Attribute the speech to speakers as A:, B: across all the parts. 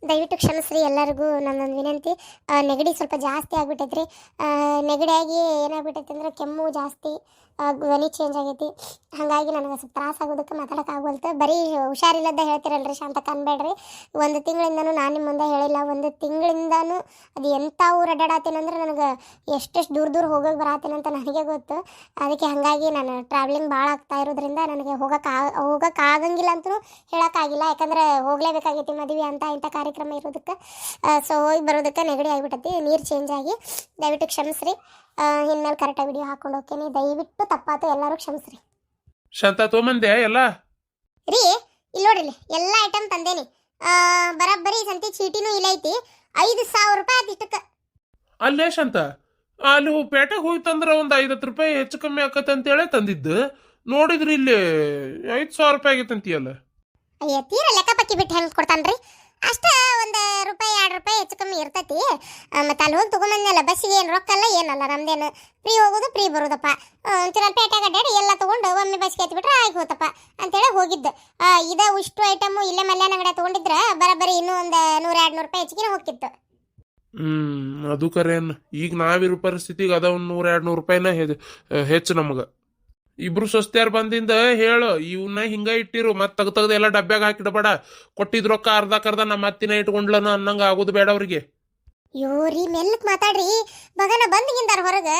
A: ದಯವಿಟ್ಟು ಕ್ಷಮಿಸ್ರಿ ಎಲ್ಲರಿಗೂ ನನ್ನೊಂದು ವಿನಂತಿ. ನೆಗಡಿ ಸ್ವಲ್ಪ ಜಾಸ್ತಿ ಆಗ್ಬಿಟ್ಟೈತ್ರಿ. ನೆಗಡಿಯಾಗಿ ಏನಾಗ್ಬಿಟ್ಟೈತೆ ಅಂದ್ರೆ ಕೆಮ್ಮು ಜಾಸ್ತಿ, ಧ್ವನಿ ಚೇಂಜ್ ಆಗೈತಿ. ಹಾಗಾಗಿ ನನಗೆ ಸ್ವಲ್ಪ ತ್ರಾಸ ಆಗೋದಕ್ಕೆ ಮಾತಾಡೋಕೆ ಆಗೋಲ್ತು. ಬರೀ ಹುಷಾರಿಲ್ಲದ ಹೇಳ್ತಿರಲ್ರಿ ಶಾಂತಕ್ಕೆ ಅನ್ಬೇಡ್ರಿ. ಒಂದು ತಿಂಗಳಿಂದನೂ ನಾನು ನಿಮ್ಮ ಮುಂದೆ ಹೇಳಿಲ್ಲ. ಒಂದು ತಿಂಗಳಿಂದನೂ ಅದು ಎಂಥ ಊರು ಅಡ್ಡಾಡತ್ತೇನಂದ್ರೆ ನನಗೆ ಎಷ್ಟೆಷ್ಟು ದೂರ ದೂರ ಹೋಗೋಕೆ ಬರತ್ತೇನಂತ ನನಗೆ ಗೊತ್ತು. ಅದಕ್ಕೆ ಹಾಗಾಗಿ ನಾನು ಟ್ರಾವೆಲಿಂಗ್ ಭಾಳ ಆಗ್ತಾ ಇರೋದ್ರಿಂದ ನನಗೆ ಹೋಗೋಕೆ ಆಗಂಗಿಲ್ಲ ಅಂತಲೂ ಹೇಳೋಕ್ಕಾಗಿಲ್ಲ. ಯಾಕಂದರೆ ಹೋಗಲೇಬೇಕಾಗೈತಿ ಮದುವೆ ಅಂತ ಇಂಥ ಕಾರ್ಯಕ್ರಮ ಇರೋದಕ್ಕೆ. ಸೊ ಹೋಗಿ ಬರೋದಕ್ಕೆ ನೆಗಡಿ ಆಗಿಬಿಟ್ಟೈತಿ, ನೀರು ಚೇಂಜ್ ಆಗಿ. ದಯವಿಟ್ಟು ಕ್ಷಮಿಸ್ರಿ. ಇನ್ಮೇಲೆ ಕರೆಕ್ಟಾಗಿ ವಿಡಿಯೋ ಹಾಕೊಂಡು ಹೋಗ್ತೀನಿ. ದಯವಿಟ್ಟು ತಪ್ಪಾತು, ಎಲ್ಲರೂ ಕ್ಷಮಿಸ್ರಿ.
B: ಶಾಂತ ತೊಗೊಂಬಂದೆ ಎಲ್ಲ
A: ರೀ. ಇಲ್ಲಿ ನೋಡ್ರಿ, ಎಲ್ಲ ಐಟಮ್ ತಂದೇನಿ. ಬರೋಬ್ಬರಿ ಸಂತಿ ಚೀಟಿನೂ ಇಲ್ಲ ಐತಿ. 5,000 ರೂಪಾಯಿ ಆಯ್ತು ಇಷ್ಟಕ್ಕೆ.
B: ಅಲ್ಲೇ ಶಾಂತ, ಅಲ್ಲಿ ಪೇಟೆಗೆ ಹೋಯ್ತಂದ್ರೆ ಒಂದು 50 ರೂಪಾಯಿ ಹೆಚ್ಚು ಕಮ್ಮಿ ಆಕತ್ತೆ ಅಂತೇಳಿ ತಂದಿದ್ದು. ನೋಡಿದ್ರಿ ಇಲ್ಲಿ 5,000 ರೂಪಾಯಿ ಆಗೈತಂತೀಯಲ್ಲ.
A: ಅಯ್ಯ, ತೀರ ಲೆಕ್ಕ ಪಕ್ಕಿ ಬಿಟ್ಟು ಹೆಂಗೆ ಕೊಡ್ತಾನ್ರಿ? ಅಷ್ಟ ಒಂದು ರೂಪಾಯಿ 2 ರೂಪಾಯಿ ಹೆಚ್ಚು ಕಮ್ಮಿ ಇರ್ತೈತಿ. ಮತ್ತೆ ಅಲ್ಲಿ ಹೋಗಿ ತೊಗೊಂಬಂದಲ್ಲ, ಬಸ್ಸಿಗೆ ಏನು ರೊಕ್ಕ ಅಲ್ಲ ಏನಲ್ಲ, ನಮ್ದೇನು ಫ್ರೀ ಹೋಗೋದು ಫ್ರೀ ಬರೋದಪ್ಪ. ಒಂಚೂರು ಪೇಟೆಗೆ ಅಡ್ಡಾಡಿ ಎಲ್ಲ ತೊಗೊಂಡು ಒಮ್ಮೆ ಬಸ್ಗೆ ಹತ್ತಿಬಿಟ್ರೆ ಆಗಿ ಹೋತಪ್ಪ ಅಂತೇಳಿ ಹೋಗಿದ್ದು. ಇದೇ ಇಷ್ಟು ಐಟಮು ಇಲ್ಲೇ ಮಲ್ಯಾನ ಅಂಗಡಿ ತೊಗೊಂಡಿದ್ರೆ ಬರೋಬ್ಬರಿ ಇನ್ನೂ ಒಂದು 100-200 ರೂಪಾಯಿ ಹೆಚ್ಚಿಗೆ ಹೋಗ್ತಿತ್ತು.
B: ಅದು ಕರೇನ್. ಈಗ ನಾವಿರೋ ಪರಿಸ್ಥಿತಿಗೆ ಅದ ಒಂದು 100-200 ರೂಪಾಯಿನ ಹೆಚ್ಚು ನಮ್ಗೆ. ಇಬ್ರು ಸ್ವಸ್ತ್ಯಾರು ಬಂದಿಂದ ಹೇಳು, ಇವನ್ನ ಹಿಂಗ ಇಟ್ಟಿರು, ಮತ್ತೆ ತೆಗ್ದು ಎಲ್ಲ ಡಬ್ಬ್ಯಾಗ ಹಾಕಿಡಬೇಡ. ಕೊಟ್ಟಿದ್ ರೊಕ್ಕ ಅರ್ಧಕ್ಕರ್ಧ ನಮ್ಮ ಅತ್ತಿನ ಇಟ್ಕೊಂಡ್ಲನ ಅನ್ನಂಗ ಆಗೋದು ಬೇಡ ಅವ್ರಿಗೆ.
A: ಯೋರಿ ಮೆಲ್ಲಕ್ ಮಾತಾಡ್ರಿ, ಮಗನ ಬಂದಿಗಿಂದಾರ ಹೊರಗೆ.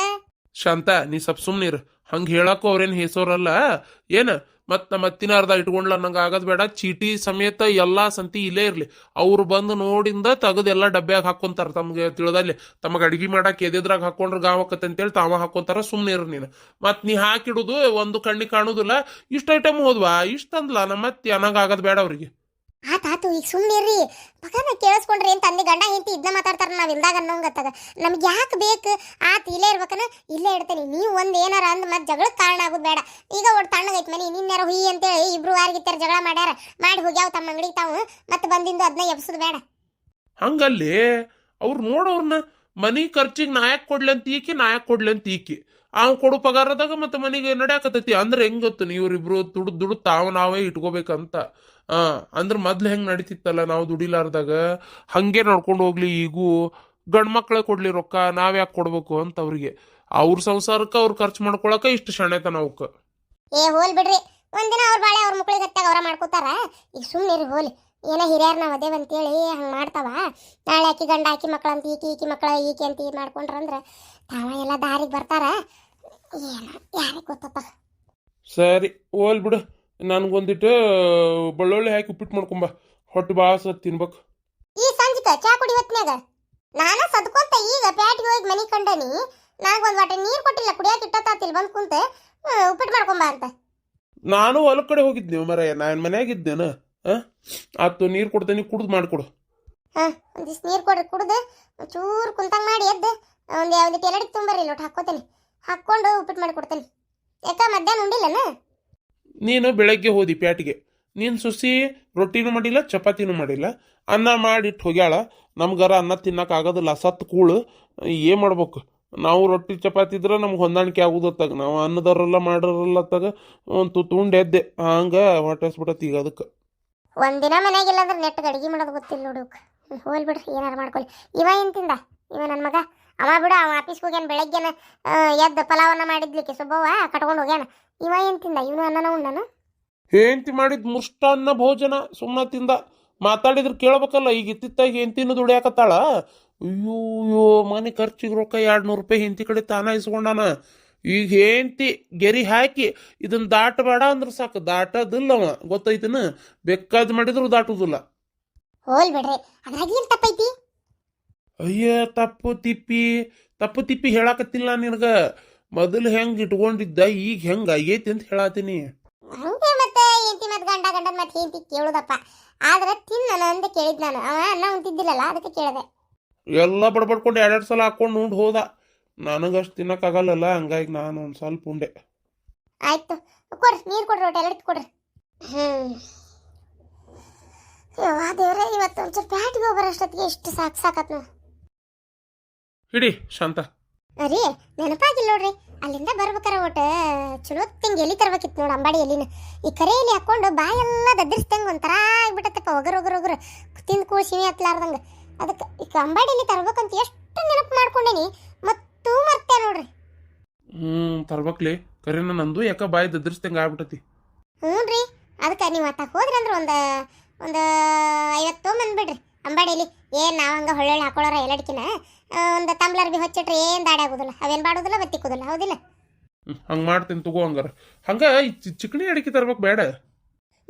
B: ಶಾಂತ, ನೀ ಸ್ವಲ್ಪ ಸುಮ್ನಿರು. ಹಂಗ ಹೇಳಕ್ಕೂ ಅವ್ರೇನು ಹೇಸೋರಲ್ಲ ಏನ. ಮತ್ ನಮ್ಮ ಅತ್ತಿನ ಅರ್ಧ ಇಟ್ಕೊಂಡ್ಲ ಅನ್ನಂಗ ಆಗದ್ ಬೇಡ. ಚೀಟಿ ಸಮೇತ ಎಲ್ಲಾ ಸಂತಿ ಇಲ್ಲೇ ಇರ್ಲಿ. ಅವ್ರು ಬಂದು ನೋಡಿಂದ ತೆಗದ್ ಎಲ್ಲ ಡಬ್ಬ್ಯಾಗ ಹಾಕೊಂತಾರ. ತಮ್ಗೆ ತಿಳಿದಲ್ಲಿ ತಮಗೆ ಅಡಿಗೆ ಮಾಡಕ್ ಎದ್ರಾಗ ಹಾಕೊಂಡ್ರೆ ಗಾವಕತ್ತೆ ಅಂತೇಳಿ ತಾವ ಹಾಕೊಂತಾರ. ಸುಮ್ನೆ ಇರು ನೀನು. ಮತ್ ನೀ ಹಾಕಿಡುದು ಒಂದು ಕಣ್ಣಿಗೆ ಕಾಣುದಿಲ್ಲ. ಇಷ್ಟ ಐಟಮ್ ಹೋದ್ವಾ, ಇಷ್ಟ ಅಂದ್ಲ ನಮ್ಮ ಅತ್ತಿ ಅನ್ನಂಗ ಆಗದ್ ಬೇಡ ಅವ್ರಿಗೆ.
A: ಆತಾತು, ಈಗ ಸುಮ್ಮನಿರ್ರಿ. ಮಗನ ಕೇಳಿಸ್ಕೊಂಡ್ರಿ ಅಂತ ಅಂದಿ. ಗಂಡ ಹೆಂಡತಿ ಇದನ್ನ ಮಾತಾಡ್ತಾರ ನಾವ್ ಇಲ್ದಾಗ ಅನ್ನೋಂಗತ್ತಾಗ. ನಮ್ಗೆ ಯಾಕೆ ಬೇಕು? ಇಲ್ಲೇ ಇರ್ಬೇಕನ, ಇಲ್ಲೇ ಇಡ್ತೇನೆ. ನೀವು ಒಂದು ಏನಾರ ಅಂದ್ ಮತ್ತೆ ಜಗಳಕ್ಕೆ ಕಾರಣ ಆಗೋದು ಬೇಡ. ಈಗ ಒಟ್ಟು ತಣ್ಣಗೈತೆ ಮನೆ, ನಿನ್ಯಾರ ಹುಯಿ ಅಂತೇಳಿ ಇಬ್ರು ವಾರಿಗಿತ್ತಾರ ಜಗಳ ಮಾಡ್ಯಾರ, ಮಾಡಿ ಹೋಗ್ಯಾವ ತಮ್ಮ ಅಂಗಡಿಗೆ ತಾವು. ಮತ್ತೆ ಬಂದಿಂದು ಅದನ್ನ ಎಬ್ಸೋದು ಬೇಡ.
B: ಹಂಗಲ್ಲಿ ಅವ್ರು ನೋಡೋರ್ನ ಮನಿ ಖರ್ಚಿಗೆ ನಾಯಕ್ ಕೊಡ್ಲಂತ ಈಕಿ ಅವ್ ಕೊಡು ಪಗಾರದಾಗ ಮತ್ತೆ ಮನೆಗೆ ನಡ್ಯಾಕತೈತಿ. ಅಂದ್ರೆ ಹೆಂಗ್ ಗೊತ್ತು, ಇವ್ರಿಬ್ರು ದುಡ್ಡು ತಾವು ನಾವೇ ಇಟ್ಕೋಬೇಕಂತ. ಅಂದ್ರೆ ಮೊದ್ಲು ಹೆಂಗ್ ನಡೀತಿತ್ತಲ್ಲ, ನಾವು ದುಡಿಲಾರ್ದಾಗ ಹಂಗೆ ನಡ್ಕೊಂಡು ಹೋಗ್ಲಿ. ಈಗೂ ಗಂಡ್ ಮಕ್ಳೆ ಕೊಡ್ಲಿ ರೊಕ್ಕ, ನಾವ್ ಯಾಕೆ ಕೊಡ್ಬೇಕು ಅಂತ ಅವ್ರಿಗೆ. ಅವ್ರ ಸಂಸಾರಕ್ಕೆ ಅವ್ರು ಖರ್ಚು ಮಾಡ್ಕೊಳಕ ಇಷ್ಟು ಶಣೆತನ ಅವಕ್ಕ.
A: ಹೋಲ್ ಬಿಡ್ರಿ, ಒಂದಿನ ಅವ್ರ ಬಾಳೆ ಅವ್ರ ಮಕ್ಳಿಗೆ ಹತ್ತಾಗ ಅವ್ರ ಮಾಡ್ಕೋತಾರ. ಈಗ ಸುಮ್ಮನಿರಿ ಹೋಲಿ. ಏನೋ ಹಿರಿಯರ್ ನಾವ್ ಅದೇವ್ ಅಂತೇಳಿ ಹಂಗೆ ಮಾಡ್ತಾವ. ನಾಳೆ ಆಕಿ ಗಂಡ ಆಕಿ ಮಕ್ಳಂತ ಈಕಿ ಮಕ್ಳ ಈಕಿ ಅಂತ ಇದು ಮಾಡ್ಕೊಂಡ್ರಂದ್ರೆ ತಾವ ಎಲ್ಲ ದಾರಿಗೆ ಬರ್ತಾರ. ಏನೋ ಯಾರಿಗೆ ಗೊತ್ತಪ್ಪ.
B: ಸರಿ ಹೋಲ್ ಬಿಡು. ನನ್ಗೊಂದಿಟ್ಟು ಬೆಳ್ಳುಳ್ಳಿ ಹಾಕಿ ಉಪ್ಪಿಟ್ಟು ಮಾಡ್ಕೊಂಬ. ಹೊಟ್ಟೆ ಬಾಸ ತಿನ್ಬೇಕು.
A: ಈ ಸಂಜಿಕ ಚಾ ಕುಡಿ ಹೊತ್ನ್ಯಾಗ ನಾನು ಸದ್ಕೊಂತ ಈಗ ಪ್ಯಾಟಿಗೆ ಹೋಗಿ ಮನಿ ಕಂಡನಿ. ನನಗೊಂದು ವಾಟೆ ನೀರು ಕೊಟ್ಟಿಲ್ಲ, ಕುಡಿಯಕ್ಕೆ ಇಟ್ಟತ್ತಾತಿಲ್ ಬಂದು ಕುಂತ ಉಪ್ಪಿಟ್ಟು ಮಾಡ್ಕೊಂಬ ಅಂತ.
B: ನಾನು ಹೊಲ ಕಡೆ ಹೋಗಿದ್ದೆ ಮರ, ನಾನು ಮನ್ಯಾಗಿದ್ದೇನ. ಆತು, ನೀರು ಕೊಡ್ತೇನೆ, ಕುಡ್ದು ಮಾಡ್ಕೊಡು.
A: ಒಂದಿಷ್ಟು ನೀರು ಕೊಡ್ರಿ, ಕುಡ್ದು ಚೂರು ಕುಂತಂಗೆ ಮಾಡಿ ಎದ್ದು ಒಂದಿಟ್ಟು ಎರಡಿಗೆ ತುಂಬರಿ ಲೋಟ ಹಾಕ್ಕೋತೇನೆ. ಹಾಕ್ಕೊಂಡು ಉಪ್ಪಿಟ್ಟು ಮಾಡಿ ಕೊಡ್ತೇನೆ. ಯಾಕ ಮಧ್ಯಾಹ್ನ ಉಂಡಿಲ್ಲನ?
B: ನೀನು ಬೆಳಗ್ಗೆ ಹೋದಿ ಪ್ಯಾಟಿಗೆ. ನೀನು ಸುಸಿ ರೊಟ್ಟಿನೂ ಮಾಡಿಲ್ಲ, ಚಪಾತಿನೂ ಮಾಡಿಲ್ಲ, ಅನ್ನ ಮಾಡಿಟ್ಟು ಹೋಗ್ಯಾಳ. ನಮ್ಗರ ಅನ್ನ ತಿನ್ನಕ್ಕೆ ಆಗೋದಿಲ್ಲ, ಸತ್ತು ಕೂಳು. ಏನು ಮಾಡ್ಬೇಕು ನಾವು? ರೊಟ್ಟಿ ಚಪಾತಿ ಇದ್ರೆ ನಮ್ಗೆ ಹೊಂದಾಣಿಕೆ ಆಗೋದತ್ತಾಗ. ನಾವು ಅನ್ನದವರೆಲ್ಲ ಮಾಡಿರಲ್ಲತ್ತಾಗ ಒಂದು ತುತ್ತು ಎದ್ದೆ. ಹಂಗೆ ಹೊಟ್ಟೆಸ್ಬಿಟ್ಟತಿ ಈಗ ಅದಕ್ಕೆ.
A: ಒಂದಿನ ಮನೆಯಾಗಿಲ್ಲ ಅಂದ್ರೆ ನೆಟ್ಟಿಗೆ ಅಡುಗೆ ಮಾಡೋದು ಗೊತ್ತಿಲ್ಲ ನೋಡೋಕೆ. ಹೋಲ್ ಬಿಡ್ರಿ, ಏನಾರು ಮಾಡ್ಕೊಳ್ಳಿ. ಇವ ಏನು ತಿಂದ? ಇವ ನನ್ನ ಮಗ ಅವ ಬಿಡು. ಅವ ಆಫೀಸ್ಗೆ ಹೋಗ್ಯಾನ. ಬೆಳಗ್ಗೆನ ಎದ್ದು ಪಲಾವನ್ನ ಮಾಡಿದ್ಲಿಕ್ಕೆ ಸುಬ್ಬವ್ವ ಕಟ್ಕೊಂಡು ಹೋಗ್ಯಾನ. ಇವ ಏನು ತಿಂದ? ಇವನು ಅನ್ನನ ಉಣ್ಣನು.
B: ಹೆಂಡ್ತಿ ಮಾಡಿದ ಮುಷ್ಟಾನ್ನ ಭೋಜನ ಸುಮ್ಮನೆ ತಿಂದ. ಮಾತಾಡಿದ್ರೆ ಕೇಳ್ಬೇಕಲ್ಲ. ಈಗ ಇತ್ತಿತ್ತಾಗಿ ಹೆಂಡ್ತಿನ ದುಡಿಯಾಕತ್ತಾಳ. ಅಯ್ಯೋ ಮನೆ ಖರ್ಚಿಗೆ ರೊಕ್ಕ 200 ರೂಪಾಯಿ ಹೆಂಡ್ತಿ ಕಡೆ ತಾನ ಇಸ್ಕೊಂಡಾನ. ಈಗ ಹೆಂಡ್ತಿ ಗೆರಿ ಹಾಕಿ ಇದನ್ನ ದಾಟಬೇಡ ಅಂದ್ರೆ ಸಾಕು, ದಾಟದಿಲ್ಲವ. ಗೊತ್ತೈತಿನ? ಬೇಕಾದ್ ಮಾಡಿದ್ರು ದಾಟುದಿಲ್ಲ.
A: ಹೋಲ್ ಬಿಡ್ರಿ, ಅದ್ರಾಗ ಏನು ತಪ್ಪೈತಿ?
B: ಅಯ್ಯ, ತಪ್ಪು ತಿಪ್ಪಿ ಹೇಳಾಕತ್ತಿಲ್ಲ ನಿನಗ. ಮೊದಲು ಹೆಂಗ್ ಇಟ್ಕೊಂಡಿದ್ದ, ಈಗ ಹೆಂಗ ಆಗೈತಿ ಅಂತ ಹೇಳಾತೀನಿ.
A: ಹಂಗೆ ಮತ್ತೆ ಹೆಂಡತಿ ಮತ್ತೆ ಗಂಡನ ಮತ್ತೆ ಹೆಂಡತಿ ಕೇಳುದಪ್ಪ. ಆದ್ರೆ ತಿನ್ನ ಅಂತ ಕೇಳಿದ್ ನಾನು. ಅವ ಅನ್ನ ಉಂಟಿದ್ದಿಲ್ಲಲ್ಲ, ಅದಕ್ಕೆ ಕೇಳಿದೆ.
B: ಎಲ್ಲ ಬಡ್ಬಡ್ಕೊಂಡು 2 ಸಲ ಹಾಕೊಂಡು ಉಂಡು ಹೋದ. ನನಗಷ್ಟು ತಿನ್ನಕ್ಕಾಗಲ್ಲಲ್ಲ, ಹಂಗಾಗಿ ನಾನು ಒಂದು ಸ್ವಲ್ಪ ಉಂಡೆ.
A: ಆಯ್ತು, ಕೊಡ್ರಿ ನೀರು ಕೊಡ್ರಿ, ಒಟ್ಟು ಎಲ್ಲ ಕೊಡ್ರಿ. ದೇವ್ರೆ, ಇವತ್ತು ಒಂಚೂರು ಪ್ಯಾಟಿಗೆ ಹೋಗ್ಬರೋಷ್ಟೊತ್ತಿಗೆ ಎಷ್ಟು ಸಾಕತ್ ನಾವು.
B: ಹಿಡಿ ಶಾಂತ.
A: ರೀ ನೆನಪಾಗಿಲ್ಲ ನೋಡ್ರಿ. ಅಲ್ಲಿಂದ ಬರ್ಬೇಕಾರ ಒಟ್ಟು ಚಲೋ ತಿಂಗ್ ಎಲಿ ತರ್ಬೇಕಿತ್ತು ನೋಡು ಅಂಬಾಡಿ ಎಲಿನ. ಈ ಕರೆ ಎಲಿ ಹಾಕೊಂಡು ಬಾಯೆಲ್ಲ ದದ್ರಿಸ್ದಂಗೆ ಒಂಥರ ಆಗ್ಬಿಟ್ಟತ್ತಪ್ಪ, ಒಗರು ತಿಂದು ಕೂಳಿ ಸಿಮಿ ಹತ್ಲಾರ್ದಂಗೆ. ಅದಕ್ಕೆ ಈಗ ಅಂಬಾಡಿ ಎಲಿ ತರ್ಬೇಕಂತ ಎಷ್ಟು ನೆನಪು ಮಾಡ್ಕೊಂಡೇನಿ, ಮತ್ತೂ ಮರ್ತೆ ನೋಡ್ರಿ.
B: ತರ್ಬೇಕ್ಲಿ ಕರೆನ ನಂದು ಯಾಕ ಬಾಯಿ ದದ್ರಿಸ್ದಂಗೆ ಆಗ್ಬಿಟ್ಟತಿ.
A: ಹ್ಞೂ ರೀ, ಅದಕ್ಕೆ ನೀವು ಅತ್ತಾಗ ಹೋದ್ರಿ ಅಂದ್ರೆ ಒಂದು 50 ತೊಗೊಂಬಂದ್ಬಿಡ್ರಿ ಅಂಬಾಡಿಲಿ. ಏನು ನಾವು ಹಂಗೆ ಹೊಳ್ಳೆ ಹಾಕೊಳ್ಳೋರ ಎಲ್ಲಡಿಕಿನ ಒಂದು ತಂಬ್ಲರ್ ಬಿ ಹೊಚ್ಚಿಟ್ರೆ ಏನು ದಾಡಿ ಆಗೋದಿಲ್ಲ, ಅವೇನು ಬಾಡೋದಿಲ್ಲ, ಬತ್ತಿಕೋದಿಲ್ಲ, ಹೌದಿಲ್ಲ?
B: ಹಂಗೆ ಮಾಡ್ತೀನಿ ತಗೋ. ಹಂಗಾರ ಚಿಕಣಿ ಅಡಿಕೆ ತರ್ಬೇಕು ಬೇಡ?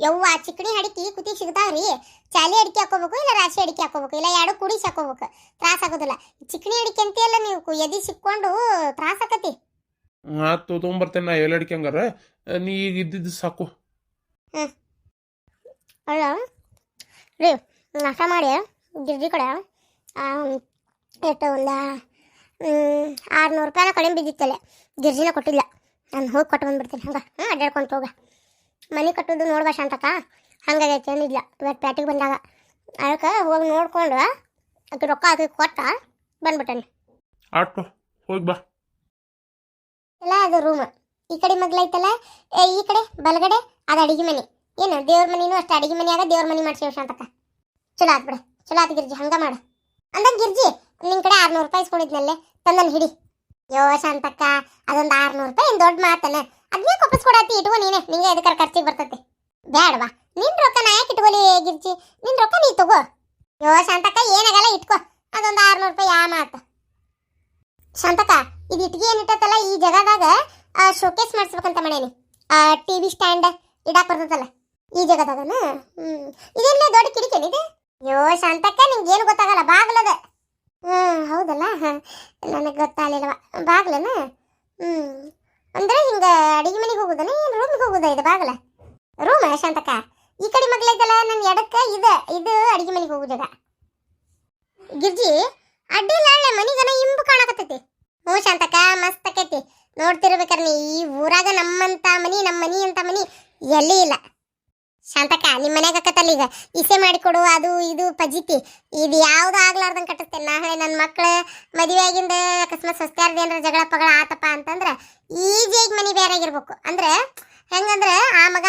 A: ಯವ್ವ ಚಿಕಣಿ ಅಡಿಕೆ ಕುತ್ತಿಗೆ ಸಿಗ್ತಾವ್ರಿ. ಚಾಲಿ ಅಡಿಕೆ ಹಾಕೋಬೇಕು, ಇಲ್ಲ ರಾಶಿ ಅಡಿಕೆ ಹಾಕೋಬೇಕು, ಇಲ್ಲ ಎರಡು ಕುಡಿಸಿ ಹಾಕೋಬೇಕು, ತ್ರಾಸ ಆಗೋದಿಲ್ಲ. ಚಿಕಣಿ ಅಡಿಕೆ ಅಂತೆಲ್ಲ ನೀವು ಎದಿ ಸಿಕ್ಕೊಂಡು ತ್ರಾಸ ಆಕತಿ.
B: ಆತು ತೊಗೊಂಬರ್ತೇನೆ ನಾ ಎಲ್ಲ ಅಡಿಕೆ. ಹಂಗಾರ ನೀ ಈಗ ಇದ್ದಿದ್ದು ಸಾಕು.
A: ಅಲ್ಲ ರೀ, ನಾಷ್ಟ ಮಾಡಿ ಗಿರ್ಜಿ ಕಡೆ ಎಷ್ಟು ಒಂದು 600 ರೂಪಾಯಿನ ಕಡಿಮೆ ಬಿದ್ದಿತ್ತಲ್ಲೇ. ಗಿರ್ಜಿನ ಕೊಟ್ಟಿಲ್ಲ, ನಾನು ಹೋಗಿ ಕೊಟ್ಟು ಬಂದ್ಬಿಡ್ತೀನಿ. ಹಂಗೆ ಅಡ್ಡಾಡ್ಕೊಂಡು ಹೋಗ. ಮನೆ ಕಟ್ಟೋದು ನೋಡ್ಬಾ ಶಾಂತಕ್ಕ, ಹಂಗಾಗೈತೆ ಏನಿಲ್ಲ ಇವತ್ತು ಪ್ಯಾಟಿಗೆ ಬಂದಾಗ. ಅದಕ್ಕೆ ಹೋಗಿ ನೋಡ್ಕೊಂಡು ಅದಕ್ಕೆ ರೊಕ್ಕ ಹಾಕಿ ಕೊಟ್ಟ ಬಂದ್ಬಿಟ್ಟೇನೆ.
B: ಆಟೋ ಹೋಗಿ ಬಾ.
A: ಇಲ್ಲ ಅದು ರೂಮ್ ಈ ಕಡೆ ಮಗ್ಲೈತಲ್ಲ, ಈ ಕಡೆ ಬಲಗಡೆ ಅದು ಅಡಿಗೆ ಮನೆ. ಏನು ದೇವ್ರ ಮನಿನೂ ಅಷ್ಟು ಅಡಿಗೆ ಮನೆಯಾಗ ದೇವ್ರ ಮನೆ ಮಾಡ್ಸೇವ್ ಶಾಂತಕ್ಕ. ಚಲೋ ಆತ್ ಬಿಡ, ಚಲೋ ಆತ್ ಗಿರ್ಜಿ, ಹಂಗೆ ಮಾಡು. ಅಂದಂಗೆ ಗಿರ್ಜಿ ನಿನ್ನ ಕಡೆ 600 ರೂಪಾಯಿ ಇಸ್ಕೊಂಡಿದ್ನಲ್ಲೇ, ತಂದನ್ನು ಹಿಡಿ. ಯೋ ಶಾಂತಕ್ಕ, ಅದೊಂದು 600 ರೂಪಾಯಿ ಏನು ದೊಡ್ಡ ಮಾತನ? ಅದನ್ನೇ ಕೊಪ್ಪಿಸ್ಕೊಡತ್ತಿ, ಇಟ್ಕೋ ನೀನೆ, ನಿಂಗೆ ಅದಕ್ಕೆ ಖರ್ಚಿಗೆ ಬರ್ತೈತಿ. ಬ್ಯಾಡವಾ ನಿನ್ನ ರೊಕ್ಕ ನಾ ಯಾಕೆ ಇಟ್ಕೊಲಿ ಗಿರ್ಜಿ, ನಿನ್ನ ರೊಕ್ಕ ನೀ ತಗೋ. ಯೋ ಶಾಂತಕ್ಕ ಏನಾಗಲ್ಲ, ಇಟ್ಕೋ. ಅದೊಂದು 600 ರೂಪಾಯಿ ಯಾ ಮಾತು. ಶಾಂತಕ್ಕ ಇದು ಇಟ್ಗೆ ಏನಿಟ್ಟತ್ತಲ್ಲ, ಈ ಜಾಗದಾಗ ಶೋಕೇಸ್ ಮಾಡಿಸ್ಬೇಕಂತ ಮಾಡೇನಿ. TV ಸ್ಟ್ಯಾಂಡ್ ಇಡಾಕ್ ಬರ್ತದಲ್ಲ ಈ ಜಾಗದಾಗನ. ಇದೆಲ್ಲ ದೊಡ್ಡ ಕಿಡಿಕೇನಿದೆ? ಯೋ ಶಾಂತಕ್ಕ ನಿಂಗೇನು ಗೊತ್ತಾಗಲ್ಲ, ಬಾಗ್ಲದ. ಹೌದಲ್ಲ, ನನಗೆ ಗೊತ್ತಾಗಲಿಲ್ಲವ. ಬಾಗ್ಲನ? ಅಂದ್ರೆ ಹಿಂಗೆ ಅಡಿಗೆ ಮನೆಗೆ ಹೋಗುದನ, ಏನು ರೂಮ್ಗೆ ಹೋಗುದ? ಇದು ಬಾಗ್ಲ ರೂಮ್ ಶಾಂತಕ್ಕ. ಈ ಕಡೆ ಮಗ್ಲೈತಲ್ಲ ನನ್ನ ಎಡಕ್ಕೆ, ಇದು ಅಡಿಗೆ ಮನೆಗೆ ಹೋಗು ಜಾಗ. ಗಿರ್ಜಿ ಅಡ್ಡಿಲ್ಲ ಅಳ್ಳೆ, ಮನಿಗನ ಇಂಬು ಕಾಣಕತ್ತೈತಿ. ಹ್ಞೂ ಶಾಂತಕ್ಕ, ಮಸ್ತ್ ಆಕೈತಿ. ನೋಡ್ತಿರ್ಬೇಕಾರ ನೀ, ಈ ಊರಾಗ ನಮ್ಮಂತ ಮನಿ, ನಮ್ಮ ಮನಿ ಅಂತ ಮನಿ ಎಲ್ಲಿ ಇಲ್ಲ ಶಾಂತಕ್ಕ. ನಿಮ್ಮ ಮನ್ಯಾಗ ಆಕತ್ತಲ್ಲ ಈಗ ಇಸೆ ಮಾಡಿಕೊಡು, ಅದು ಇದು ಪಜಿತಿ, ಇದು ಯಾವುದು ಆಗ್ಲಾರ್ದಂಗೆ ಕಟ್ಟಿಸ್ತೇನೆ. ನಾಳೆ ನನ್ನ ಮಕ್ಳು ಮದುವೆ ಆಗಿಂದ ಅಕಸ್ಮಾತ್ ಸಸ್ತ್ಯಾರ್ದು ಏನಾರ ಜಗಳ ಪಗಳ ಆತಪ್ಪ ಅಂತಂದ್ರೆ ಈಜಿಯಾಗಿ ಮನಿ ಬೇರೆ ಆಗಿರ್ಬೇಕು. ಅಂದ್ರೆ ಹೆಂಗಂದ್ರೆ ಆ ಮಗ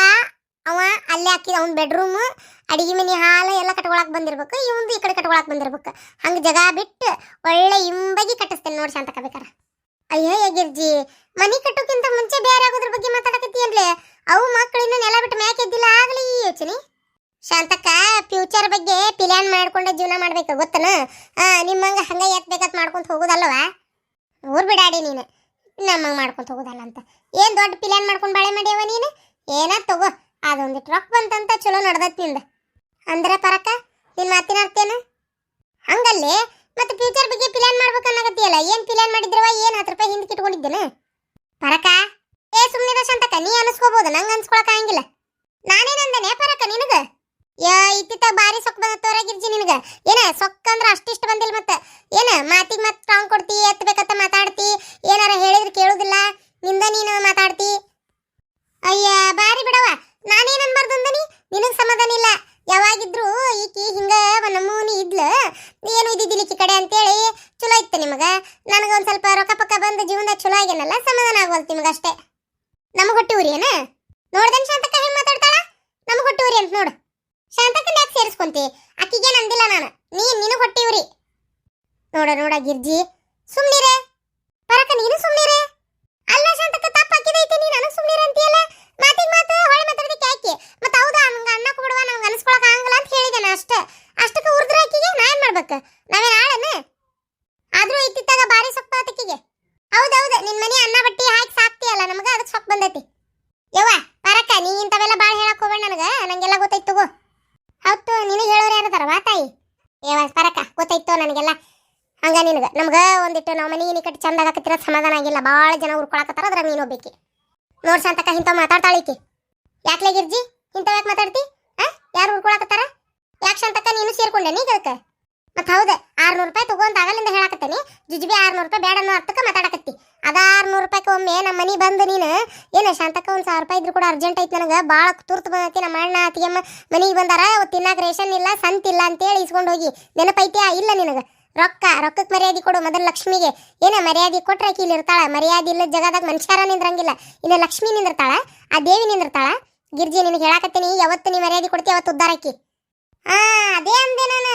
A: ಅವ ಅಲ್ಲೇ ಹಾಕಿದ ಅವ್ನ ಬೆಡ್ರೂಮು, ಅಡಿಗೆ ಮನೆ, ಹಾಲು ಎಲ್ಲ ಕಟ್ಕೊಳಕ್ ಬಂದಿರ್ಬೇಕು, ಇವಂದು ಈ ಕಡೆ ಕಟ್ಕೊಳಕ್ ಬಂದಿರ್ಬೇಕು. ಹಂಗೆ ಜಗ ಬಿಟ್ಟು ಒಳ್ಳೆ ಇಂಬಗಿ ಕಟ್ಟಿಸ್ತೇನೆ ನೋಡಿ ಶಾಂತಕ್ಕ ಬೇಕಾರ. ಅಯ್ಯೋ ಗಿರ್ಜಿ, ಮನಿ ಕಟ್ಟೋಕ್ಕಿಂತ ಮುಂಚೆ ಬೇರೆ ಆಗೋದ್ರ ಬಗ್ಗೆ ಮಾತಾಡಕತ್ತಿ ಅನ್ಲೆ. ಅವು ಮಕ್ಕಳಿನ್ನ ನೆಲ ಬಿಟ್ಟು ಮ್ಯಾಕೆ ಎದ್ದಿಲ್ಲ ಆಗಲಿ ಈ ಯೋಚನೆ. ಶಾಂತಕ್ಕ ಫ್ಯೂಚರ್ ಬಗ್ಗೆ ಪ್ಲಾನ್ ಮಾಡ್ಕೊಂಡೆ ಜೀವನ ಮಾಡ್ಬೇಕು, ಗೊತ್ತನ? ನಿಮ್ಮಂಗೆ ಹಂಗೆ ಎತ್ಬೇಕತ್ ಮಾಡ್ಕೊಂತ ಹೋಗೋದಲ್ವ? ಊರ್ ಬಿಡಾಡಿ ನೀನು, ನಮ್ಮಂಗೆ ಮಾಡ್ಕೊಂತ ಹೋಗೋದಲ್ಲ ಅಂತ ಏನು ದೊಡ್ಡ ಪ್ಲಾನ್ ಮಾಡ್ಕೊಂಡು ಬಾಳೆ ಮಾಡ್ಯವ ನೀನು? ಏನ ತಗೋ, ಅದೊಂದಿಟ್ಟು ರೊಕ್ಕ ಬಂತಂತ ಚಲೋ ನಡ್ದತ್ ನಿಂದ. ಅಂದ್ರೆ ಪರಕ್ಕ ನಿನ್ನ ಮಾತಿನ ಅರ್ಥೇನ? ಹಂಗಲ್ಲೇ ಮತ್ತೆ ಫ್ಯೂಚರ್ ಬಗ್ಗೆ ಪ್ಲಾನ್ ಮಾಡ್ಬೇಕು ಅನ್ನಕತ್ತೀಯಲ್ಲ, ಏನು ಪ್ಲಾನ್ ಮಾಡಿದ್ರವ? ಏನು 10 ರೂಪಾಯಿ ಹಿಂದಕ್ಕೆ ಇಟ್ಕೊಂಡಿದ್ದೇನೆ ಪರಕ? ಸುಮ್ಮನೆ ಶಾಂತಕ್ಕ, ನೀ ಅನಿಸ್ಕೋಬಹುದು, ನಂಗೆ ಅನ್ಸ್ಕೊಳಕ್ ಆಗಂಗಿಲ್ಲ. ನಾನೇನಂದೇನೆ ಪರಕ ನಿನಗ? ಇತ್ತಿತ್ತ ಬಾರಿ ಸೊಕ್ಕ ಬಂದತ್ತವರ ಗಿರ್ಜಿ ನಿನಗ. ಏನ ಸೊಕ್ಕ ಅಂದ್ರೆ ಅಷ್ಟಿಷ್ಟು ಬಂದಿಲ್ಲ. ಮತ್ತೆ ಏನ ಮಾತಿಗೆ ಮತ್ತೆ ಸ್ಟ್ರಾಂಗ್ ಕೊಡ್ತಿ, ಎತ್ತಬೇಕತ್ತ ಮಾತಾಡ್ತಿ, ಏನಾರ ಹೇಳಿದ್ರೆ ಕೇಳುದಿಲ್ಲ, ನಿಂದ ನೀನು ಮಾತಾಡ್ತಿ. ಅಯ್ಯ ಬಾರಿ ಬಿಡವ, ನಾನೇನು ಅನ್ಬಾರ್ದಂದನಿ, ನಿನಗೆ ಸಮಾಧಾನ ಇಲ್ಲ. ಯಾವಾಗಿದ್ರು ಈಕಿ ಹಿಂಗ ನಮ್ಮೂನಿ ಇದ್ಲು, ಏನು ಇದ್ದಿದ್ದಿಲ್ಲ ಈಕಿ ಕಡೆ ಅಂತೇಳಿ ಚಲೋ ಇತ್ತು ನಿಮಗ. ನನಗೊಂದು ಸ್ವಲ್ಪ ರೊಕ್ಕ ಪಕ್ಕ ಬಂದು ಜೀವನದಾಗ ಚಲೋ ಆಗ್ಯಾನಲ್ಲ, ಸಮಾಧಾನ ಆಗೋಲ್ತು ನಿಮಗಷ್ಟೇ. ನಮಗೆ ಹೊಟ್ಟಿ ಉರಿ ಏನ? ನೋಡ್ದೇನು ಶಾಂತಕ್ಕ ಹೆಂಗೆ ಮಾತಾಡ್ತಾಳ? ನಮಗೆ ಹೊಟ್ಟಿ ಉರಿ ಅಂತ ನೋಡು. ಶಾಂತಕ್ಕನ ಯಾಕೆ ಸೇರಿಸ್ಕೊಂತಿ? ಅಕ್ಕಿಗೇನು ಅಂದಿಲ್ಲ ನಾನು, ನಿನಗೆ ಹೊಟ್ಟಿ ಉರಿ. ನೋಡ ಗಿರ್ಜಿ, ಸುಮ್ನಿರೆ ಪರಕ, ನೀನು ಸುಮ್ನಿರೆ. ಅಲ್ಲ ಶಾಂತಕ್ಕ, ತಪ್ಪ ಹಾಕಿದೈತಿ, ನೀನು ನನಗೆ ಸುಮ್ನಿರೆ ಅಂತೀಯಲ್ಲ. ಮಾತಿಗೆ ಮಾತು ಹೊಳೆ ಮಾತಾಡೋದಕ್ಕೆ ಯಾಕೆ? ಮತ್ತೆ ಹೌದಾ, ನಮ್ಗೆ ಅನ್ನಕ್ಕೆ ಬಿಡುವ, ನಮ್ಗೆ ಅನಿಸ್ಕೊಳಕ್ ಆಗಲ್ಲ ಅಂತ ಹೇಳಿದ್ದೇನೆ ಅಷ್ಟಕ್ಕೆ ಉರ್ದ್ರ ಆಕಿಗೆ ನಾ ಏನು ಮಾಡ್ಬೇಕು? ನಾವೇನು ಆಳನ? ಆದ್ರೂ ಇತ್ತಿತ್ತಾಗ ಬಾರಿ ಸೊಕ್ಕ ಆತಕ್ಕಿಗೆ. ಹೌದೌದು, ನಿನ್ನ ಮನೆ ಅನ್ನ ಬಟ್ಟಿ ಹಾಕಿ ಸಾಕ್ತಿಯಲ್ಲ, ನಮಗೆ ಅದಕ್ಕೆ ಸೊಕ್ಕ ಬಂದೈತಿ. ಯವ್ವ ಪರಕ, ನೀ ಇಂಥವೆಲ್ಲ ಭಾಳ ಹೇಳಕ್ ಹೋಗ್ಬೇಡ ನನಗೆಲ್ಲ ಗೊತ್ತೈತು ತಗೋ. ಹೌದು, ನಿನಗೆ ಹೇಳೋರು ಯಾರದಾರ ವಾ ತಾಯಿ? ಯವ್ವ ಪರಕ, ಗೊತ್ತೈತೋ ನನಗೆಲ್ಲ. ಹಂಗ ನಿನಗೆ ನಮ್ಗೆ ಒಂದಿಟ್ಟು ನಾವು ಮನೆ ಕಟ್ಟಿ ಚಂದಾಗ ಹಾಕತ್ತಿರ ಸಮಾಧಾನ ಆಗಿಲ್ಲ. ಭಾಳ ಜನ ಉರ್ಕೊಳಕತ್ತಾರ, ಅದ್ರ ನೀನು ಹೋಗ್ಬೇಕಿ. ನೋಡ್ ಶಾಂತಕ್ಕ, ಇಂಥವ್ ಮಾತಾಡ್ತಾಳಿಕಿ. ಯಾಕ್ಲೆ ಗಿರ್ಜಿ ಇಂಥವ್ ಯಾಕೆ ಮಾತಾಡ್ತಿ? ಯಾರು ಉರ್ಕೊಳಕತ್ತಾರ? ಯಾಕೆ ಶಾಂತಕ್ಕ ನೀನು ಸೇರ್ಕೊಂಡೆ ನೀ ಅದಕ್ಕೆ? ಮತ್ತೆ ಹೌದು, 600 ರೂಪಾಯಿ ತಗೊಂತ ಆಗಲಿಂದ ಹೇಳಕತ್ತೇನಿ. ಜುಜ್ಬಿ 600 ರೂಪಾಯಿ ಬೇಡ ಅನ್ನೋ ಅರ್ಥಕ್ಕೆ ಮಾತಾಡಕತ್ತಿ. ಅದ 600 ರೂಪಾಯಿಗೆ ಒಮ್ಮೆ ನಮ್ಮ ಮನೆ ಬಂದು ನೀನು ಏನು ಶಾಂತಕ್ಕ 1000 ರೂಪಾಯಿ ಇದ್ರು ಕೂಡ ಅರ್ಜೆಂಟ್ ಐತಿ, ನನಗೆ ಭಾಳ ತುರ್ತು ಬಂದೈತಿ, ನಮ್ಮ ಅಣ್ಣ ಅತ್ತಿಗೆಮ್ಮ ಮನೆಗೆ ಬಂದಾರ, ತಿನ್ನಾಕ ರೇಷನ್ ಇಲ್ಲ, ಸಂತಿಲ್ಲ ಅಂತೇಳಿ ಇಸ್ಕೊಂಡು ಹೋಗಿ ನೆನಪೈತ್ಯಾ ಇಲ್ಲ ನಿನಗೆ? ರೊಕ್ಕಕ್ಕೆ ಮರ್ಯಾದೆ ಕೊಡು ಮೊದಲು ಲಕ್ಷ್ಮಿಗೆ. ಏನ ಮರ್ಯಾದೆ ಕೊಟ್ರೆ ಆಕಿ ಇಲ್ಲಿ ಇರ್ತಾಳ. ಮರ್ಯಾದೆ ಇಲ್ಲ ಜಗದಾಗ ಮನುಷ್ಯರ ನಿಂದ್ರಂಗಿಲ್ಲ. ಇನ್ನು ಲಕ್ಷ್ಮಿ ನಿಂದಿರ್ತಾಳ, ಆ ದೇವಿ ನಿಂದಿರ್ತಾಳ. ಗಿರ್ಜಿ ನಿನಗೆ ಹೇಳಾಕತ್ತೀನಿ, ಯಾವತ್ತು ನೀ ಮರ್ಯಾದೆ ಕೊಡ್ತಿ ಅವತ್ತು ಉದ್ದಾರ ಆಕಿ. ಅದೇ ಅಂದೆ ನಾನು.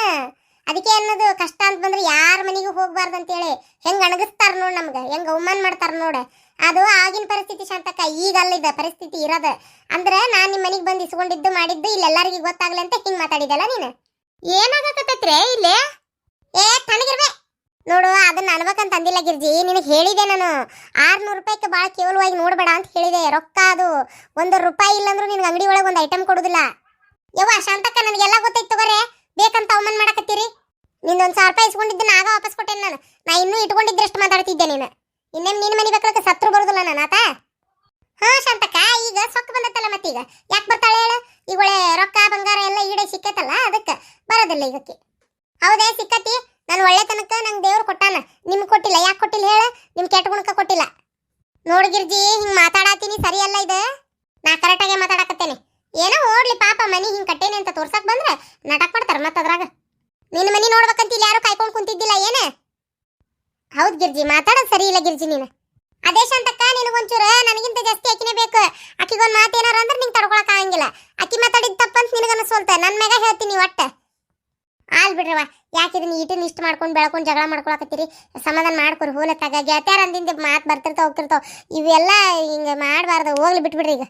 A: ಅದಕ್ಕೆ ಅನ್ನೋದು ಕಷ್ಟ ಅಂತ ಬಂದ್ರೆ ಯಾರ ಮನೆಗೂ ಹೋಗ್ಬಾರ್ದು ಅಂತೇಳಿ. ಹೆಂಗ್ ಅಣಗಿಸ್ತಾರ ನೋಡ್ ನಮ್ಗೆ, ಹೆಂಗ್ ಅವಮಾನ ಮಾಡ್ತಾರ ನೋಡ. ಅದು ಆಗಿನ ಪರಿಸ್ಥಿತಿ ಶಾಂತಕ್ಕ, ಈಗ ಅಲ್ಲಿದ ಪರಿಸ್ಥಿತಿ ಇರೋದ. ಅಂದ್ರೆ ನಾನ್ ನಿಮ್ ಮನೆಗೆ ಬಂದು ಇಸ್ಕೊಂಡಿದ್ದು ಮಾಡಿದ್ದು ಇಲ್ಲೆಲ್ಲರಿಗೂ ಗೊತ್ತಾಗ್ಲಿ ಅಂತ ಹಿಂಗ್ ಮಾತಾಡಿದಲ್ಲ ನೀನು. ಏನಾಗಕತ್ತೈತ್ರೆ ಇಲ್ಲಿ? ತಣ್ಣಗಿರ್ಬೇ ನೋಡು. ಅದನ್ನ ಅನ್ಬೇಕಂತ ಅಂದಿಲ್ಲ ಗಿರ್ಜಿ, ನಿನಗೆ ಹೇಳಿದೆ ನಾನು. 600 ರೂಪಾಯಿಗೆ ಭಾಳ ಕೇವಲವಾಗಿ ನೋಡ್ಬೇಡ ಅಂತ ಹೇಳಿದೆ. ರೊಕ್ಕ ಅದು ₹1 ಇಲ್ಲಂದ್ರೂ ನಿನ್ಗೆ ಅಂಗಡಿ ಒಳಗೆ ಒಂದು ಐಟಮ್ ಕೊಡುದಿಲ್ಲ. ಯವ್ವ ಶಾಂತಕ್ಕ, ನನಗೆಲ್ಲ ಗೊತ್ತೈತೆ ತಗೋರೆ. ಬೇಕಂತ ಅವಮಾನ ಮಾಡಕತ್ತೀರಿ. ನಿಂದೊಂದು ₹1000 ಇಸ್ಕೊಂಡಿದ್ದನ್ನ ಆಗ ವಾಪಸ್ ಕೊಟ್ಟೇನೆ ನಾನು. ನಾ ಇನ್ನೂ ಇಟ್ಕೊಂಡಿದ್ರಷ್ಟು ಮಾತಾಡ್ತಿದ್ದೆ ನೀನು. ಇನ್ನೇನು ನಿನ್ನ ಮನೆ ಬೇಕಲಕ್ಕೆ ಸತ್ರು ಬರುದಿಲ್ಲ ನಾನು ಆತ. ಶಾಂತಕ್ಕ, ಈಗ ಸೊಕ್ಕ ಬಂದತ್ತಲ್ಲ ಮತ್ತೀಗ ಯಾಕೆ ಬರ್ತಾಳೆ ಹೇಳು? ಈಗ ಒಳ್ಳೆ ರೊಕ್ಕ ಬಂಗಾರ ಎಲ್ಲ ಈಡೆ ಸಿಕ್ಕೈತಲ್ಲ, ಅದಕ್ಕೆ ಬರೋದಿಲ್ಲ ಈಗಕ್ಕೆ. ಹೌದೇ ಸಿಕ್ಕತಿ? ನಾನು ಒಳ್ಳೆತನಕ ನಂಗೆ ದೇವ್ರು ಕೊಟ್ಟಾನ, ನಿಮ್ಗೆ ಕೊಟ್ಟಿಲ್ಲ. ಯಾಕೆ ಕೊಟ್ಟಿಲ್ಲ ಹೇಳು? ನಿಮ್ ಕೆಟ್ಟ ಗುಣಕ್ಕೆ ಕೊಟ್ಟಿಲ್ಲ. ನೋಡ್ ಗಿರ್ಜಿ, ಹಿಂಗ್ ಮಾತಾಡತ್ತೀನಿ ಸರಿಯಲ್ಲ ಇದು. ನಾ ಕರೆಕ್ಟಾಗೆ ಮಾತಾಡಕತ್ತೇನೆ. ಏನೋ ಓಡ್ಲಿ ಪಾಪ, ಮನಿ ಹಿಂಗ್ ಕಟ್ಟೇನೆ ಅಂತ ತೋರ್ಸಕ್ ಬಂದ್ರೆ ನಾಟಕ ಮಾಡ್ತಾರ. ಮತ್ತ ಅದ್ರಾಗ ನಿನ್ನ ಮನಿ ನೋಡ್ಬೇಕಂತ ಇಲ್ಲಿ ಯಾರು ಕಾಯ್ಕೊಂಡು ಕುಂತಿದ್ದಿಲ್ಲ ಏನ? ಹೌದ್ ಗಿರ್ಜಿ, ಮಾತಾಡೋದು ಸರಿ ಇಲ್ಲ ಗಿರ್ಜಿ ನೀನು. ಅದೇ ಶಾಂತಕ್ಕ, ನಿನಗೊಂಚೂರು ನನಗಿಂತ ಜಾಸ್ತಿ ಆಕಿನೇ ಬೇಕು. ಆಕಿಗೊಂದು ಮಾತು ಏನಾರ ಅಂದ್ರೆ ನಿಂಗೆ ತಡ್ಕೊಳಕ್ ಆಗಂಗಿಲ್ಲ. ಆಕಿ ಮಾತಾಡಿದ ತಪ್ಪಂತ ನಿನಗನ್ನಿಸೋಲ್ತ. ನನ್ನ ಮ್ಯಾಗ ಹೇಳ್ತೀನಿ ಒಟ್ಟ. ಆಲ್ ಬಿಡ್ರವ, ಯಾಕಿದನ್ನ ಈಟನ್ನ ಇಷ್ಟ ಮಾಡ್ಕೊಂಡು ಬೆಳ್ಕೊಂಡು ಜಗಳ ಮಾಡ್ಕೊಳಕತ್ತೀರಿ? ಸಮಾಧಾನ ಮಾಡ್ಕೊರಿ. ಹೋಲತ್ತಾಗ ಗೆಳತ್ಯಾರ ಅಂದಿಂದ ಮಾತು ಬರ್ತಿರ್ತಾವ ಹೋಗ್ತಿರ್ತಾವ. ಇವೆಲ್ಲ ಹಿಂಗೆ ಮಾಡಬಾರ್ದು. ಹೋಗ್ಲಿ ಬಿಟ್ಬಿಡ್ರಿ. ಈಗ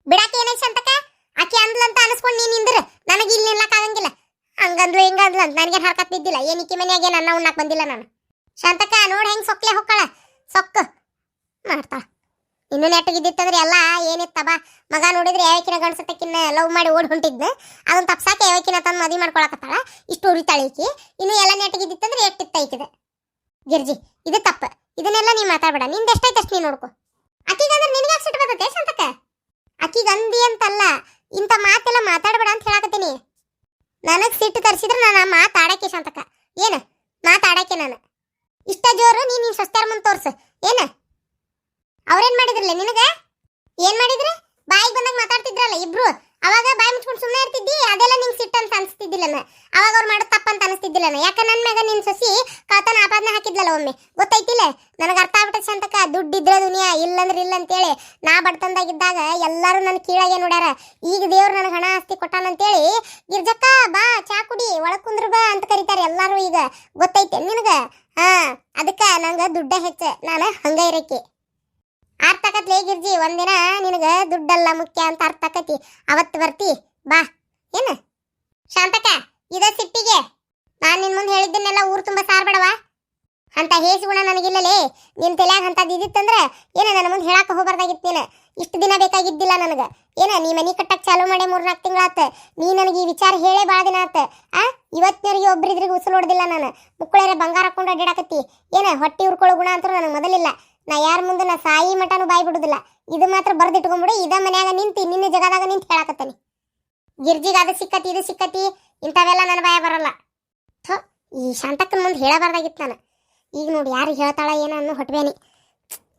A: ಬಿಡಾಕಿ ಏನೈತೆ ಶಾಂತಕ್ಕ? ಆಕಿ ಅಂದ್ಲಂತ ಅನಿಸ್ಕೊಂಡು ನೀನು ನಿಂದ್ರೆ ನನಗೆ ಇಲ್ಲಿ ನಿಲ್ಲಕ್ ಆಗಂಗಿಲ್ಲ. ಹಂಗಂದ್ಲು ಹಿಂಗಂದ್ಲು ಅಂತ ನನಗೇನು ಹರ್ಕತ್ ಬಿದ್ದಿಲ್ಲ. ಏನಿಕ್ಕಿ ಮನೆಯಾಗೆ ನನ್ನ ಉಣ್ಣಾಕ್ ಬಂದಿಲ್ಲ ನಾನು. ಶಾಂತಕ್ಕ ನೋಡಿ ಹೆಂಗೆ ಸೊಕ್ಲೆ ಹೊಕ್ಕಳ. ಸೊಕ್ಕ ಮಾಡ್ತಾಳ. ಇನ್ನು ನೆಟ್ಟಗಿದ್ದಿತ್ತಂದ್ರೆ ಎಲ್ಲ ಏನಿತ್ತ ಬಾ. ಮಗ ನೋಡಿದ್ರೆ ಯಾವಕಿನ ಗಂಡಸತ್ತಕ್ಕಿನ್ನ ಲವ್ ಮಾಡಿ ಓಡಿ ಹೊಂಟಿದ್ನ. ಅದನ್ನ ತಪ್ಸಾಕೆ ಯಾವಕಿನ ತಂದು ಮದುವೆ ಮಾಡ್ಕೊಳಕತ್ತಾಳ. ಇಷ್ಟು ಉರಿತಾಳೆ ಈಕಿ. ಇನ್ನು ಎಲ್ಲ ನೆಟ್ಟಗಿದ್ದಿತ್ತಂದ್ರೆ ಎಷ್ಟಿತ್ತ ಈಕಿದೆ. ಗಿರ್ಜಿ, ಇದು ತಪ್ಪ. ಇದನ್ನೆಲ್ಲ ನೀ ಮಾತಾಡ್ಬೇಡ. ನಿಂದ ಎಷ್ಟೈತೆ ಅಷ್ಟು ನೀ ನೋಡ್ಕೊ. ಅಕ್ಕಿಗಂದ್ರೆ ನಿನಗೆ ಸಿಟ್ಟು ಬರ್ತೈತೆ ಶಾಂತಕ್ಕ? ಅಕ್ಕಿಗಂದಿ ಅಂತಲ್ಲ, ಇಂಥ ಮಾತೆಲ್ಲ ಮಾತಾಡ್ಬೇಡ ಅಂತ ಹೇಳಾಕತ್ತೀನಿ. ನನಗೆ ಸಿಟ್ಟು ತರಿಸಿದ್ರೆ ನಾನು ಮಾತಾಡಕ್ಕೆ ಶಾಂತಕ್ಕ. ಏನು ಮಾತಾಡಕ್ಕೆ ನಾನು ಇಷ್ಟ ಜೋರು. ನೀನು ಸ್ವಸ್ಥರ ಮುಂದೆ ತೋರ್ಸು. ಏನ ಅವ್ರೇನ್ ಮಾಡಿದ್ರಲ್ಲ ನಿನಗ? ಏನ್ ಮಾಡಿದ್ರೆ? ಬಾಯಿಗೆ ಬಂದಾಗ ಮಾತಾಡ್ತಿದ್ರಲ್ಲ ಇಬ್ರು. ಅವಾಗ ಬಾಯಿ ಮುಚ್ಕೊಂಡು ಸುಮ್ಮನೆ ಇರ್ತಿದ್ದಿ. ಅದೆಲ್ಲ ನಿಂಗೆ ಸಿಟ್ಟು ಅಂತ ಅನಿಸ್ತಿದ್ದಿಲ್ಲ. ಅವಾಗ ಅವ್ರು ಮಾಡೋದು ತಪ್ಪಂತ ಅನಿಸ್ತಿದ್ದಿಲ್ಲ. ಯಾಕೆ ನನ್ನ ಮ್ಯಾಗ ನಿನ್ ಸೊಸಿ ಕಳ್ತನ ಆಪಾದನೆ ಹಾಕಿದ್ಲಲ್ಲ ಒಮ್ಮೆ, ಗೊತ್ತೈತಿಲ್ಲ? ನನಗೆ ಅರ್ಥ ಆಗ್ಬಿಟ್ಟೆ ಶಾಂತಕ್ಕ. ದುಡ್ಡಿದ್ರೆ ದುನಿಯಾ, ಇಲ್ಲಂದ್ರೆ ಇಲ್ಲ ಅಂತೇಳಿ. ನಾ ಬಡತನದಾಗಿದ್ದಾಗ ಎಲ್ಲರೂ ನನ್ನ ಕೀಳಾಗೆ ನೋಡ್ಯಾರ. ಈಗ ದೇವ್ರು ನನಗೆ ಹಣ ಆಸ್ತಿ ಕೊಟ್ಟಾನಂತೇಳಿ ಗಿರ್ಜಕ್ಕ ಬಾ ಚಾ ಕುಡಿ ಒಳಗ್ ಕುಂದ್ರ ಬಾ ಅಂತ ಕರೀತಾರೆ ಎಲ್ಲರೂ. ಈಗ ಗೊತ್ತೈತೆ ನಿನಗ? ಅದಕ್ಕೆ ನಂಗೆ ದುಡ್ಡ ಹೆಚ್ಚ. ನಾನು ಹಂಗ ಇರಕ್ಕೆ ಅರ್ಥ ಆಕತ್ಲೇ ಗಿರ್ಜಿ. ಒಂದಿನ ನಿನಗ ದುಡ್ಡಲ್ಲ ಮುಖ್ಯ ಅಂತ ಅರ್ಥ ಆಕತಿ. ಅವತ್ತು ಬರ್ತಿ ಬಾ. ಏನ ಶಾಂತಕ್ಕ, ಇದ ಸಿಟ್ಟಿಗೆ ನಾನು ನಿನ್ ಮುಂದೆ ಹೇಳಿದ್ದನ್ನೆಲ್ಲ ಊರು ತುಂಬ ಸಾರ್ಬೇಡವಾ. ಅಂತ ಹೇಸಿ ಗುಣ ನನಗಿಲ್ಲಲೇ. ನಿನ್ ತಲೆಯಾಗ ಅಂತದ್ದು ಇದಿತ್ತಂದ್ರೆ ಏನ ನನ್ನ ಮುಂದೆ ಹೇಳಾಕ ಹೋಗ್ಬಾರ್ದಾಗಿತ್ತು. ನೀನು ಇಷ್ಟು ದಿನ ಬೇಕಾಗಿದ್ದಿಲ್ಲ ನನಗೆ. ಏನ ನೀ ಮನಿ ಕಟ್ಟಕ್ಕೆ ಚಾಲು ಮಾಡಿ 3-4 ತಿಂಗಳಾತ. ನೀ ನನಗೆ ಈ ವಿಚಾರ ಹೇಳೇ ಭಾಳ ದಿನ ಆತ. ಇವತ್ತಿನವರೆಗೆ ಒಬ್ರಿದ್ರಿಗೆ ಉಸಿರು ಹೊಡೆದಿಲ್ಲ ನಾನು. ಮುಕ್ಕಳೇರೆ ಬಂಗಾರ ಹಾಕೊಂಡು ಅಡ್ಡಾಡಕತ್ತಿ. ಏನ ಹೊಟ್ಟಿ ಉರ್ಕೊಳ್ಳೋ ಗುಣ ಅಂತೂ ನನಗೆ ಮೊದಲಿಲ್ಲ. ನಾ ಯಾರ ಮುಂದೆ ನಾ ಸಾಯಿ ಮಟನೂ ಬಾಯಿ ಬಿಡುದಿಲ್ಲ. ಇದು ಮಾತ್ರ ಬರ್ದಿಟ್ಕೊಂಡ್ಬಿಡು. ಇದ ಮನ್ಯಾಗ ನಿಂತು ನಿನ್ನ ಜಗದಾಗ ನಿಂತು ಹೇಳಾಕತ್ತೇನೆ. ಗಿರ್ಜಿಗೆ ಅದು ಸಿಕ್ಕತಿ ಇದು ಸಿಕ್ಕತಿ ಇಂಥವೆಲ್ಲ ನನ್ನ ಬಾಯ ಬರಲ್ಲ. ಈ ಶಾಂತಕ್ಕನ ಮುಂದೆ ಹೇಳಬಾರ್ದಾಗಿತ್ತು ನಾನು. ಈಗ ನೋಡಿ ಯಾರಿಗೆ ಹೇಳ್ತಾಳ ಏನ ಅನ್ನೋ ಹೊಟ್ಬೇನಿ.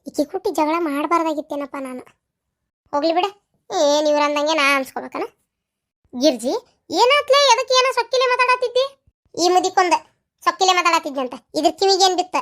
A: ಈಕಿ ಕುಟ್ಟಿ ಜಗಳ ಮಾಡಬಾರ್ದಾಗಿತ್ತೇನಪ್ಪ ನಾನು. ಹೋಗ್ಲಿ ಬಿಡ, ಏನು ಇವ್ರು ಅಂದಂಗೆ ನಾ ಅನ್ಸ್ಕೋಬೇಕನ. ಗಿರ್ಜಿ ಏನಾತ್ಲೇ? ಅದಕ್ಕೆ ಏನೋ ಸೊಕ್ಕಿಲೆ ಮಾತಾಡತ್ತಿದ್ದಿ? ಈ ಮುದಿಕೊಂದ ಸೊಕ್ಕಿಲೆ ಮಾತಾಡತ್ತಿದ್ದೆ ಅಂತ ಇದ್ರ ಕಿವಿಗೇನು ಬಿತ್ತ?